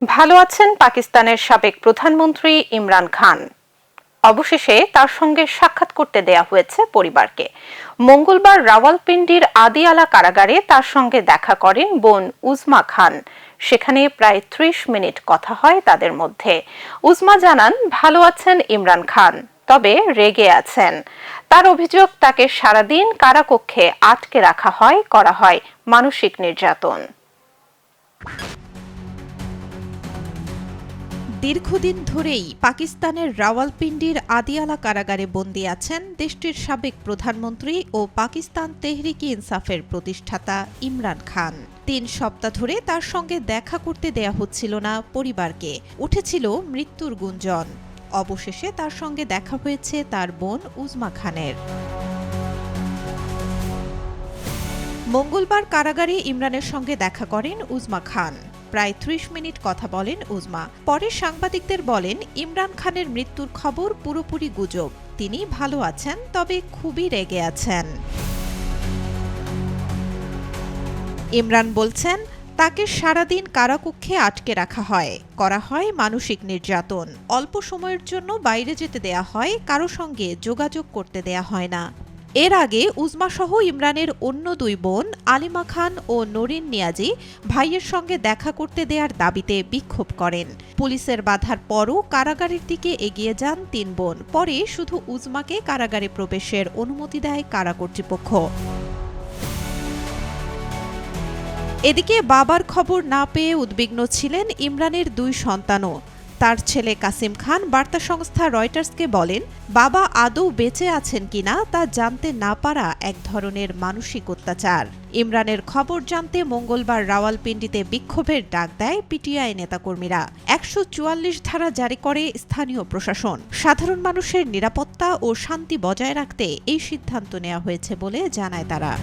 ভালো আছেন পাকিস্তানের সাবেক প্রধানমন্ত্রী ইমরান খান। অবশেষে তার সঙ্গে সাক্ষাৎ করতে দেয়া হয়েছে পরিবারকে। মঙ্গলবার রাওয়ালপিন্ডির আদিয়ালা কারাগারে তার সঙ্গে দেখা করেন বোন উজমা খান। সেখানে প্রায় ৩০ মিনিট কথা হয় তাদের মধ্যে। উজমা জানান ভালো আছেন ইমরান খান, তবে রেগে আছেন। তার অভিযোগ, তাকে সারাদিন কারাকক্ষে আটকে রাখা হয়, করা হয় মানসিক নির্যাতন। দীর্ঘদিন ধরেই পাকিস্তানের রাওয়ালপিন্ডির আদিয়ালা কারাগারে বন্দী আছেন দেশটির সাবেক প্রধানমন্ত্রী ও পাকিস্তান তেহরিকে ইনসাফের প্রতিষ্ঠাতা ইমরান খান। ৩ সপ্তাহ ধরে তার সঙ্গে দেখা করতে দেয়া হচ্ছিল না পরিবারকে। উঠেছিল মৃত্যুর গুঞ্জন। অবশেষে তার সঙ্গে দেখা হয়েছে তার বোন উজমা খানের। মঙ্গলবার কারাগারে ইমরানের সঙ্গে দেখা করেন উজমা খান। প্রায় ৩০ মিনিট কথা বলেন উজমা। পরে সাংবাদিকদের বলেন, ইমরান খানের মৃত্যুর খবর পুরোপুরি গুজব। তিনি ভালো আছেন, তবে খুবই রেগে আছেন। ইমরান বলছেন, তাকে সারাদিন কারাকক্ষে আটকে রাখা হয়, করা হয় মানসিক নির্যাতন। অল্প সময়ের জন্য বাইরে যেতে দেয়া হয়, কারো সঙ্গে যোগাযোগ করতে দেয়া হয় না। এর আগে উজমাসহ ইমরানের অন্য ২ বোন আলিমা খান ও নরিন নিয়াজি ভাইয়ের সঙ্গে দেখা করতে দেয়ার দাবিতে বিক্ষোভ করেন। পুলিশের বাধার পরও কারাগারের দিকে এগিয়ে যান ৩ বোন। পরে শুধু উজমাকে কারাগারে প্রবেশের অনুমতি দেয় কারা কর্তৃপক্ষ। এদিকে বাবার খবর না পেয়ে উদ্বিগ্ন ছিলেন ইমরানের ২ সন্তানও। তার ছেলে কাসিম খান বার্তা সংস্থা রয়টার্সকে বলেন, বাবা আদৌ বেঁচে আছেন কিনা তা জানতে না পারা এক ধরনের মানসিক অত্যাচার। ইমরানের খবর জানতে মঙ্গলবার রাওয়ালপিন্ডিতে বিক্ষোভের ডাক দেয় পিটিআই নেতাকর্মীরা। ১৪৪ ধারা জারি করে স্থানীয় প্রশাসন। সাধারণ মানুষের নিরাপত্তা ও শান্তি বজায় রাখতে এই সিদ্ধান্ত নেওয়া হয়েছে বলে জানায় তারা।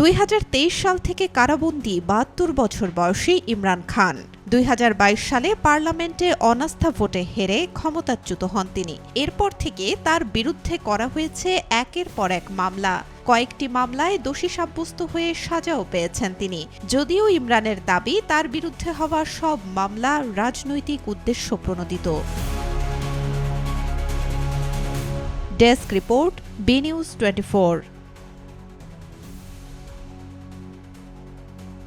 ২০২৩ সাল থেকে কারাবন্দী ৭২ বছর বয়সী ইমরান খান ২০২২ সালে পার্লামেন্টে অনাস্থা ভোটে হেরে ক্ষমতাচ্যুত হন তিনি। এরপর থেকে তার বিরুদ্ধে করা হয়েছে একের পর এক মামলা। কয়েকটি মামলায় দোষী সাব্যস্ত হয়ে সাজাও পেয়েছেন তিনি। যদিও ইমরানের দাবি, তার বিরুদ্ধে হওয়া সব মামলা রাজনৈতিক উদ্দেশ্য প্রণোদিত। Desk report, B News 24।